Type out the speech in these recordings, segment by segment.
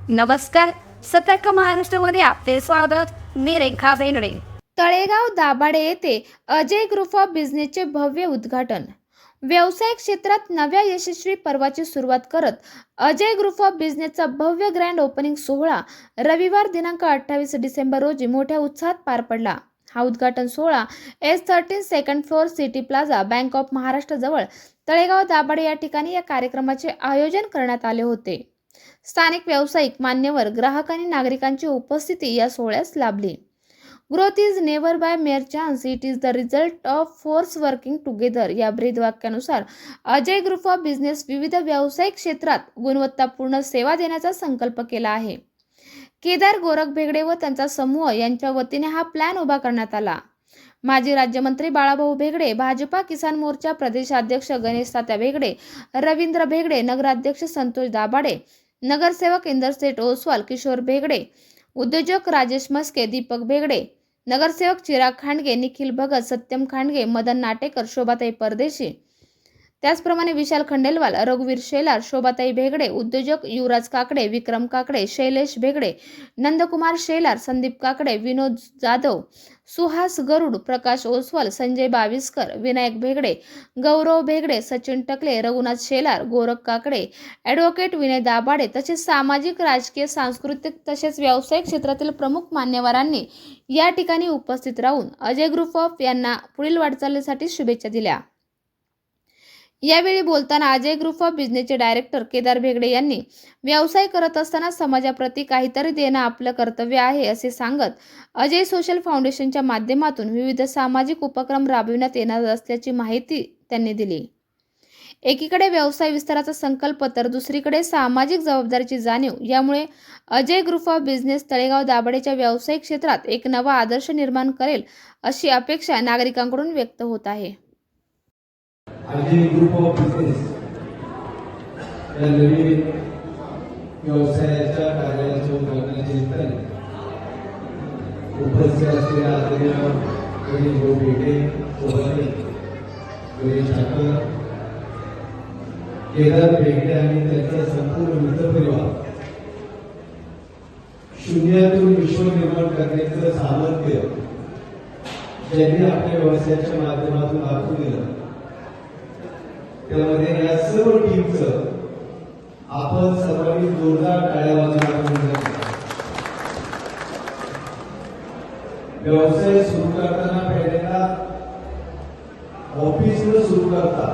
नमस्कार. सतर्क महाराष्ट्रामध्ये आपले स्वागत. मी रेखा बेनडे. तळेगाव दाभाडे येथे अजय ग्रुप ऑफ बिझनेसचे भव्य उद्घाटन. व्यावसायिक क्षेत्रात नव्या यशस्वी पर्वाची सुरुवात करत अजय ग्रुप ऑफ बिझनेसचा भव्य ग्रँड ओपनिंग सोहळा रविवार दिनांक 28 डिसेंबर रोजी मोठ्या उत्साहात पार पडला. हा उद्घाटन सोहळा S13 second floor city plaza bank of Maharashtra जवळ तळेगाव दाभाडे या ठिकाणी या कार्यक्रमाचे आयोजन करण्यात आले होते. स्थानिक व्यावसायिक, मान्यवर, ग्राहक आणि नागरिकांची उपस्थिती या सोहळ्यास लाभली. Growth is never by mere chance, it is the result of force working together या ब्रीदवाक्यानुसार अजय ग्रुप ऑफ बिझनेस विविध व्यावसायिक क्षेत्रात गुणवत्तापूर्ण सेवा देण्याचा संकल्प केला आहे. केदार गोरख भेगडे व त्यांचा समूह यांच्या वतीने हा प्लॅन उभा करण्यात आला. माजी राज्यमंत्री बाळाभाऊ भेगडे, भाजपा किसान मोर्चा प्रदेशाध्यक्ष गणेश तात्या भेगडे, रवींद्र भेगडे, नगराध्यक्ष संतोष दाभाडे, नगरसेवक इंदरसेठ ओसवाल, किशोर भेगडे, उद्योजक राजेश मस्के, दीपक भेगडे, नगरसेवक चिराग खांडगे, निखिल भगत, सत्यम खांडगे, मदन नाटेकर, शोभाताई परदेशी, त्याचप्रमाणे विशाल खंडेलवाल, रघुवीर शेलार, शोभाताई भेगडे, उद्योजक युवराज काकडे, विक्रम काकडे, शैलेश भेगडे, नंदकुमार शेलार, संदीप काकडे, विनोद जाधव, सुहास गरुड, प्रकाश ओसवाल, संजय बाविस्कर, विनायक भेगडे, गौरव भेगडे, सचिन टकले, रघुनाथ शेलार, गोरख काकडे, ॲडव्होकेट विनय दाभाडे तसेच सामाजिक, राजकीय, सांस्कृतिक तसेच व्यावसायिक क्षेत्रातील प्रमुख मान्यवरांनी या ठिकाणी उपस्थित राहून अजय ग्रुप ऑफ यांना पुढील वाटचालीसाठी शुभेच्छा दिल्या. यावेळी बोलताना अजय ग्रुप ऑफ बिझनेसचे डायरेक्टर केदार भेगडे यांनी व्यवसाय करत असताना समाजाप्रती काहीतरी देणं आपलं कर्तव्य आहे असे सांगत अजय सोशल फाउंडेशनच्या माध्यमातून विविध सामाजिक उपक्रम राबविण्यात येणार असल्याची माहिती त्यांनी दिली. एकीकडे व्यवसाय विस्ताराचा संकल्प तर दुसरीकडे सामाजिक जबाबदारीची जाणीव यामुळे Ajay group of business Talegaon दाभाडेच्या व्यावसायिक क्षेत्रात एक नवा आदर्श निर्माण करेल अशी अपेक्षा नागरिकांकडून व्यक्त होत आहे. अजय ग्रुप ऑफ बिझनेस या नवीन व्यवसायाच्या कार्यालयाच्या उद्घाटनाच्या निमित्ताने उपस्थित असलेल्या आदरणीय गणेश भाऊ भेगडे, शोभाताई, गणेश ठाकर, केदार भेगडे आणि त्यांचा संपूर्ण मित्रपरिवार शून्यातून विश्व निर्माण करण्याचं सामर्थ्य ज्यांनी आपल्या व्यवसायाच्या माध्यमातून दाखवून दिलं, त्यामध्ये या सर्व टीमचं आपण सर्वांनी जोरदार टाळ्या वाजवून व्यवसाय सुरू करताना पहिल्यांदा ऑफिसला सुरू करता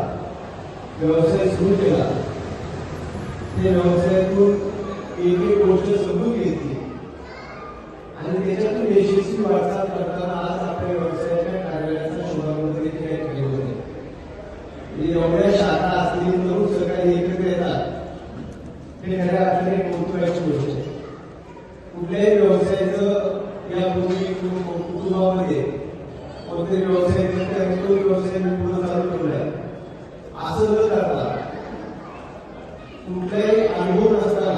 व्यवसाय सुरू केला, त्या व्यवसायातून एक एक गोष्ट समजून घेतली आणि त्याच्यातून यशस्वी वाटचाल करताना आज आपल्या व्यवसायाच्या कार्यालयाचा शुभारंभ देखील केले होते. एवढ्या शाखा असतील तरुण सकाळी एकत्र येतात हे खऱ्या अर्थाने कौतुकाची गोष्ट आहे. कुठल्याही व्यवसायाचं यापूर्वी कुटुंबामध्ये कोणत्याही व्यवसाय तो व्यवसाय मी पुढे चालू ठेवलाय असं न करता कुठलाही अनुभव नसताना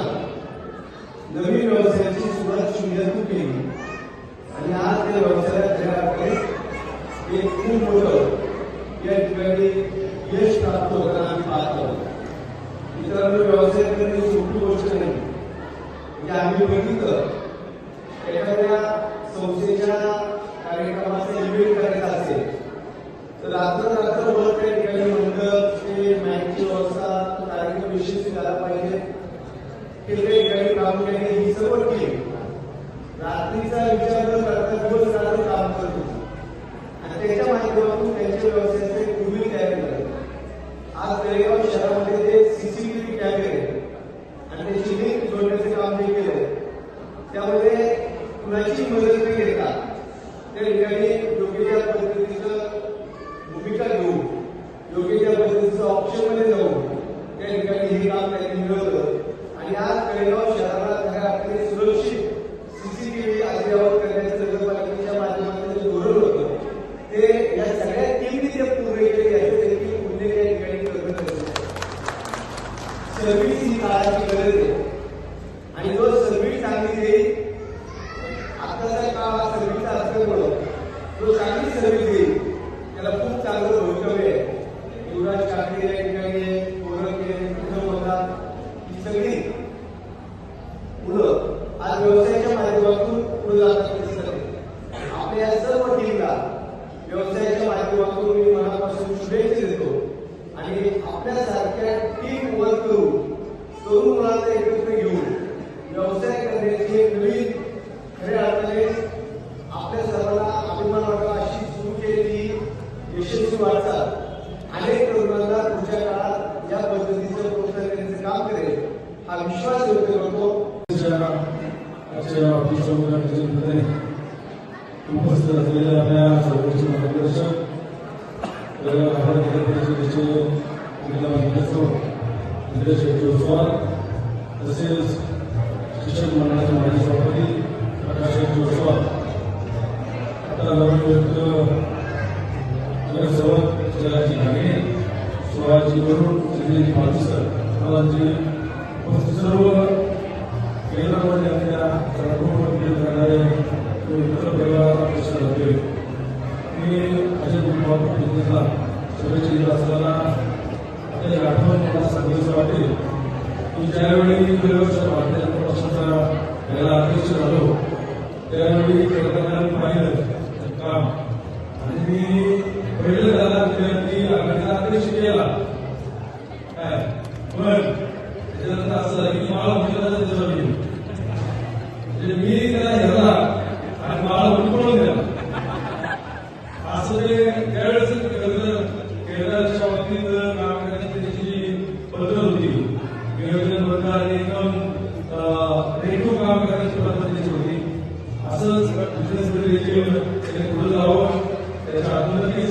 नवीन व्यवसायाची सुरुवात शून्यातून केली आणि आज त्या व्यवसायात खऱ्या अर्थाने एक खूप मोठं या ठिकाणी यश प्राप्त होताना आम्ही पाहतो. मित्रांनो, व्यवसाय करणे सोपी गोष्ट नाही. म्हणजे आम्ही बघितलं एखाद्या संस्थेच्या कार्यक्रमाचा इव्हेंट करायचा असेल तर रात्रभर त्या ठिकाणी मंडप, स्टेज, माईकची व्यवस्था, कार्यक्रम यशस्वी झाला पाहिजे हे त्या ठिकाणी प्रामुख्याने ही सर्व टीम रात्रीचा विचार न करता दिवस रात्र काम करत होती आणि त्याच्या माध्यमातून त्यांच्या व्यवसायाचे पूर्वी तयार झाले. आज तळेगाव शहरामध्ये जे सीसीटीव्ही कॅमेरे आणि त्याची लिंक जोडण्याचे काम जे केलं त्यामध्ये कुणाची मदत न घेता त्या ठिकाणी योग्य त्या पद्धतीचं भूमिका घेऊन योग्य त्या पद्धतीचं ऑप्शनमध्ये जाऊन त्या ठिकाणी हे काम त्यांनी मिळवलं आणि आज तळेगाव शहराला खऱ्या अर्थाने सुरक्षित सीसीटीव्ही अद्ययावत करण्याचं नगरपालिकेच्या माध्यमातून जे धोरण होतं ते या सगळ्या टीमनी ते व्यवसायाच्या माध्यमातून मी मनापासून शुभेच्छा देतो आणि आपल्यासारख्या टीम वर्क करून तरुण मुलांना एकत्र घेऊन व्यवसाय करण्याची एक नवीन खऱ्या अर्थाने आपल्या सर्वांना अभिमान वाटावा अशी सुरू केलेली यशस्वी वाटचाल अनेक तरुणांना पुढच्या काळात या पद्धतीचं प्रोत्साहन करण्याचं काम करेल हा विश्वास व्यक्त करतो. उपस्थित असलेल्या आपल्या सर्वोच्च मार्गदर्शक तसेच शिक्षक मंडळाचे माजी सभापती प्रकाश जोशवाल, आता नवनियुक्त नगरसेवक जगाची घाणे, शिवाजी वरुण, श्री मालुसकर सर्वांची उपस्थित सर्व केंद्रामध्ये आपल्या करणारे मित्र परिवाराला प्रश्न होते. मी अजय बिझनेसला शुभेच्छा देत असताना आपल्या एक आठवण मला सांगायचं वाटेल की ज्यावेळी भारतीय जनता पक्षाचा याला अध्यक्ष झालो त्यावेळी केंद्राने पाहिलं काम आणि मी पहिलं त्याला विद्यार्थी आघाडीचा अध्यक्ष केला. पण त्याच्यानंतर असं झालं की मला म्हणजे मी त्याला घेतला आणि मला उठवून दिला. असं ते त्यावेळेस केंद्राच्या बाबतीत काम करण्याची त्याची पद्धत होती, नियोजनबद्ध आणि एकदम रेखून काम करण्याची पद्धत त्याची होती. असंच बिझनेसमध्ये देखील पुढे जावं त्याच्या आत्मनक्कीच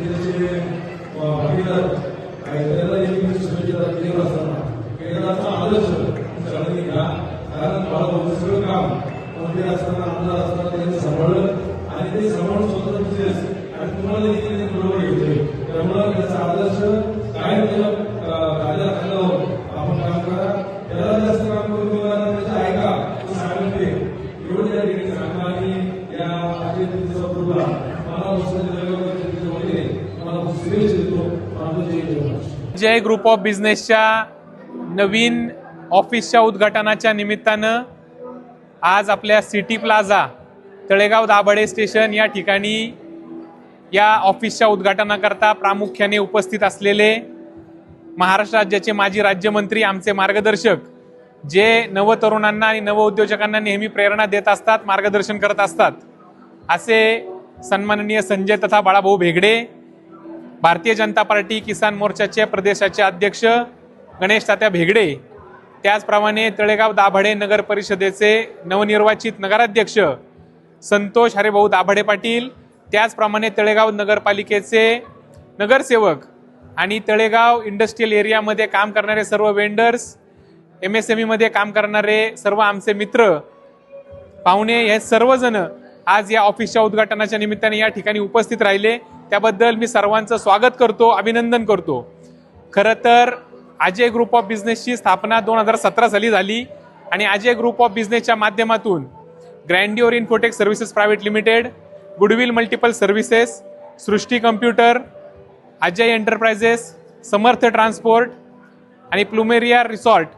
त्याचे भागीदार त्याला देखील शुभेच्छा दिली असताना केंद्राचा आदर्श सगळ्यांनी घ्या. कारण मला सगळं काम मंत्री असताना आमदार असताना त्यांनी सांभाळलं आणि ते सांभाळून स्वतः बिझनेस आणि तुम्हाला देखील ते बरोबर घेतले. त्यामुळं त्याचा आदर्श काय कार्यालयावर आपण काम करा, त्याला जास्त काम करून तुम्हाला त्याचं ऐका तो सांगून ते एवढं त्या ठिकाणी सांगा. आणि या आजच्या प्रोग्राम मला मला शुभेच्छा देतो. जय ग्रुप ऑफ बिझनेसच्या नवीन ऑफिसच्या उद्घाटनाच्या निमित्तानं आज आपल्या city plaza Talegaon Dabhade station या ठिकाणी या ऑफिसच्या उद्घाटनाकरता प्रामुख्याने उपस्थित असलेले महाराष्ट्र राज्याचे माजी राज्यमंत्री आमचे मार्गदर्शक जे नवतरुणांना आणि नवउद्योजकांना नेहमी प्रेरणा देत असतात, मार्गदर्शन करत असतात, असे सन्माननीय संजय तथा बाळाभाऊ भेगडे, भारतीय जनता पार्टी किसान मोर्चाचे प्रदेशाचे अध्यक्ष गणेश तात्या भेगडे, त्याचप्रमाणे तळेगाव दाभाडे नगर परिषदेचे नवनिर्वाचित नगराध्यक्ष संतोष हरिभाऊ दाभाडे पाटील, त्याचप्रमाणे तळेगाव नगरपालिकेचे नगरसेवक आणि तळेगाव इंडस्ट्रियल एरियामध्ये काम करणारे सर्व वेंडर्स, MSME मध्ये काम करणारे सर्व आमचे मित्र पाहुणे, हे सर्वजण आज या ऑफिसच्या उद्घाटनाच्या निमित्ताने या ठिकाणी उपस्थित राहिले. त्याबद्दल मी सर्वांचं स्वागत करतो, अभिनंदन करतो. खरं तर अजय ग्रुप ऑफ बिझनेसची स्थापना 2017 साली झाली आणि अजय ग्रुप ऑफ बिझनेसच्या माध्यमातून Grandeur Infotech services private limited, Goodwill multiple services, Srushti computer, Ajay enterprises, Samarth transport आणि प्लुमेरिया रिसॉर्ट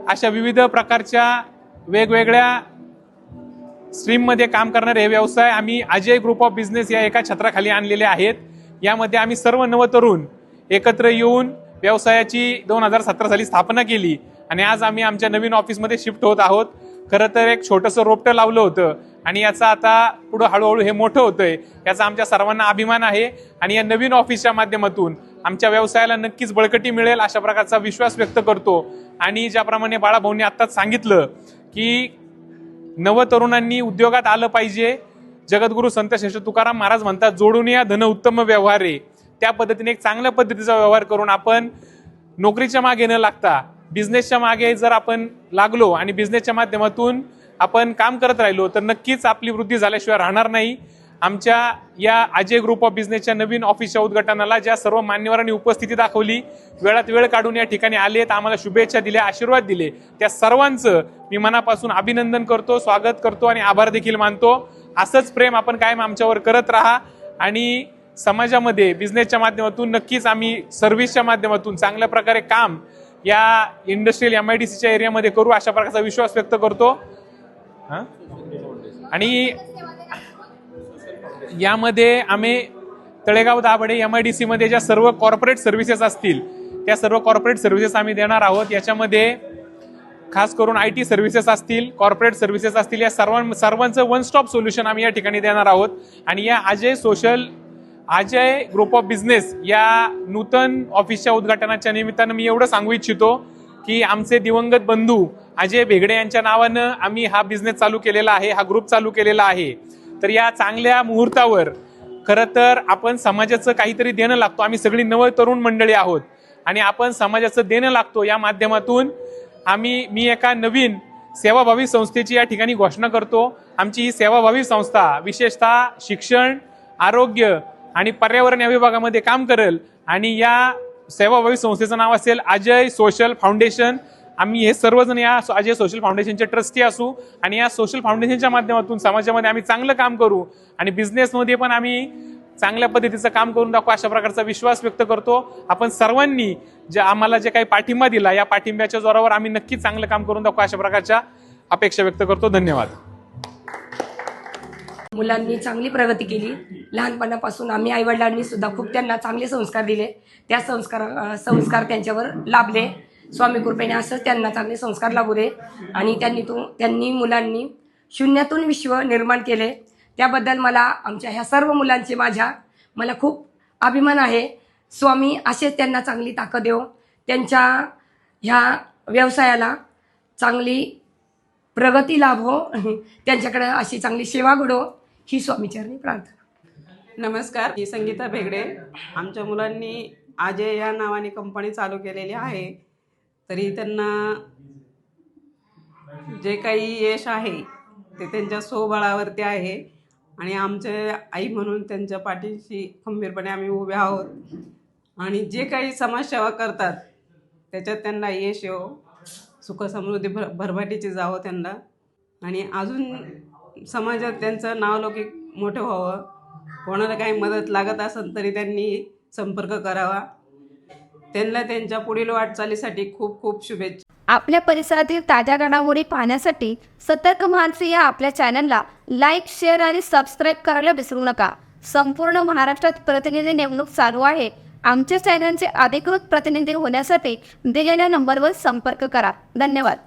अशा विविध प्रकारच्या वेगवेगळ्या स्ट्रीममध्ये काम करणारे हे व्यवसाय आम्ही अजय ग्रुप ऑफ बिझनेस या एका छत्राखाली आणलेले आहेत. यामध्ये आम्ही सर्व नवतरुण एकत्र येऊन व्यवसायाची 2017 साली स्थापना केली आणि आज आम्ही आमच्या नवीन ऑफिसमध्ये शिफ्ट होत आहोत. खरं तर एक छोटंसं रोपटं लावलं होतं आणि याचा आता पुढं हळूहळू हे मोठं होतंय, याचा आमच्या सर्वांना अभिमान आहे आणि या नवीन ऑफिसच्या माध्यमातून आमच्या व्यवसायाला नक्कीच बळकटी मिळेल अशा प्रकारचा विश्वास व्यक्त करतो. आणि ज्याप्रमाणे बाळाभाऊंनी आत्ताच सांगितलं की नवतरुणांनी उद्योगात आलं पाहिजे, जगद्गुरू संत श्रेष्ठ तुकाराम महाराज म्हणतात जोडून या धन उत्तम व्यवहार आहे. त्या पद्धतीने एक चांगल्या पद्धतीचा व्यवहार करून आपण नोकरीच्या मागे न लागता बिझनेसच्या मागे जर आपण लागलो आणि बिझनेसच्या माध्यमातून आपण काम करत राहिलो तर नक्कीच आपली वृद्धी झाल्याशिवाय राहणार नाही. आमच्या या अजय ग्रुप ऑफ बिझनेसच्या नवीन ऑफिसच्या उद्घाटनाला ज्या सर्व मान्यवरांनी उपस्थिती दाखवली, वेळात वेळ काढून या ठिकाणी आलेत, आम्हाला शुभेच्छा दिल्या, आशीर्वाद दिले, त्या सर्वांचं मी मनापासून अभिनंदन करतो, स्वागत करतो आणि आभार देखील मानतो. असंच प्रेम आपण कायम आमच्यावर करत राहा आणि समाजामध्ये बिझनेसच्या माध्यमातून नक्कीच आम्ही सर्व्हिसच्या माध्यमातून चांगल्या प्रकारे काम या इंडस्ट्रियल MIDCच्या एरियामध्ये करू अशा प्रकारचा विश्वास व्यक्त करतो. आणि यामध्ये आम्ही तळेगाव दाभाडे MIDC मध्ये ज्या सर्व कॉर्पोरेट सर्व्हिसेस असतील त्या सर्व कॉर्पोरेट सर्व्हिसेस आम्ही देणार आहोत। याच्यामध्ये खास करून IT सर्व्हिसेस असतील, कॉर्पोरेट सर्व्हिसेस असतील, या सर्वांचं वन स्टॉप सोल्युशन आम्ही या ठिकाणी देणार आहोत। आणि या अजय ग्रुप ऑफ बिझनेस या नूतन ऑफिसच्या उद्घाटनाच्या निमित्तानं मी एवढं सांगू इच्छितो की आमचे दिवंगत बंधू अजय भेगडे यांच्या नावानं आम्ही हा बिझनेस चालू केलेला आहे, हा ग्रुप चालू केलेला आहे। तर या चांगल्या मुहूर्तावर खरं तर आपण समाजाचं काहीतरी देणं लागतो। आम्ही सगळी नव तरुण मंडळी आहोत आणि आपण समाजाचं देणं लागतो। या माध्यमातून मी एका नवीन सेवाभावी संस्थेची या ठिकाणी घोषणा करतो। आमची ही सेवाभावी संस्था विशेषतः शिक्षण, आरोग्य आणि पर्यावरण या विभागामध्ये काम करेल आणि या सेवाभावी संस्थेचं नाव असेल अजय सोशल फाउंडेशन। आम्ही हे सर्वजण या अजय सोशल फाउंडेशनचे ट्रस्टी असू आणि या सोशल फाउंडेशनच्या माध्यमातून समाजामध्ये आम्ही चांगलं काम करू आणि बिझनेसमध्ये पण आम्ही चांगल्या पद्धतीचं काम करून दाखवू अशा प्रकारचा विश्वास व्यक्त करतो। आपण सर्वांनी आम्हाला जे काही पाठिंबा दिला या पाठिंब्याच्या जोरावर आम्ही नक्की चांगलं काम करून दाखवू अशा प्रकारच्या अपेक्षा व्यक्त करतो। धन्यवाद। मुलांनी चांगली प्रगती केली। लहानपणापासून आम्ही आईवडिलांनी सुद्धा खूप त्यांना चांगले संस्कार दिले। त्या संस्कार त्यांच्यावर लाभले। स्वामी कृपेने असंच त्यांना चांगले संस्कार लाभू दे आणि त्यांनी मुलांनी शून्यातून विश्व निर्माण केले। त्याबद्दल मला आमच्या ह्या सर्व मुलांचे मला खूप अभिमान आहे। स्वामी असेच त्यांना चांगली ताकद देव, त्यांच्या ह्या व्यवसायाला चांगली प्रगती लाभो, त्यांच्याकडे अशी चांगली सेवा घडो ही स्वामीचरणी प्रार्थना। नमस्कार, मी संगीता भेगडे। आमच्या मुलांनी अजय या नावाने कंपनी चालू केलेली आहे। तरी त्यांना जे काही यश आहे ते त्यांच्या स्वबळावरती आहे आणि आमचे आई म्हणून त्यांच्या पाठीशी खंबीरपणे आम्ही उभे आहोत आणि जे काही समाजसेवा करतात त्याच्यात त्यांना यश येवो, सुख समृद्धी भरभराटीची जावं त्यांना आणि अजून समाजात त्यांचं नावलौकिक मोठं व्हावं। कोणाला काही मदत लागत असेल तरी त्यांनी संपर्क करावा। त्यांना त्यांच्या पुढील वाटचालीसाठी खूप खूप शुभेच्छा। आपल्या परिसरातील ताज्या घडामोडी पाहण्यासाठी सतर्क मानसी या आपल्या चॅनलला लाईक, शेअर आणि सबस्क्राईब करायला विसरू नका। संपूर्ण महाराष्ट्रात प्रतिनिधी नेमणूक चालू आहे। आमच्या चॅनलचे अधिकृत प्रतिनिधी होण्यासाठी दिलेल्या नंबरवर संपर्क करा। धन्यवाद।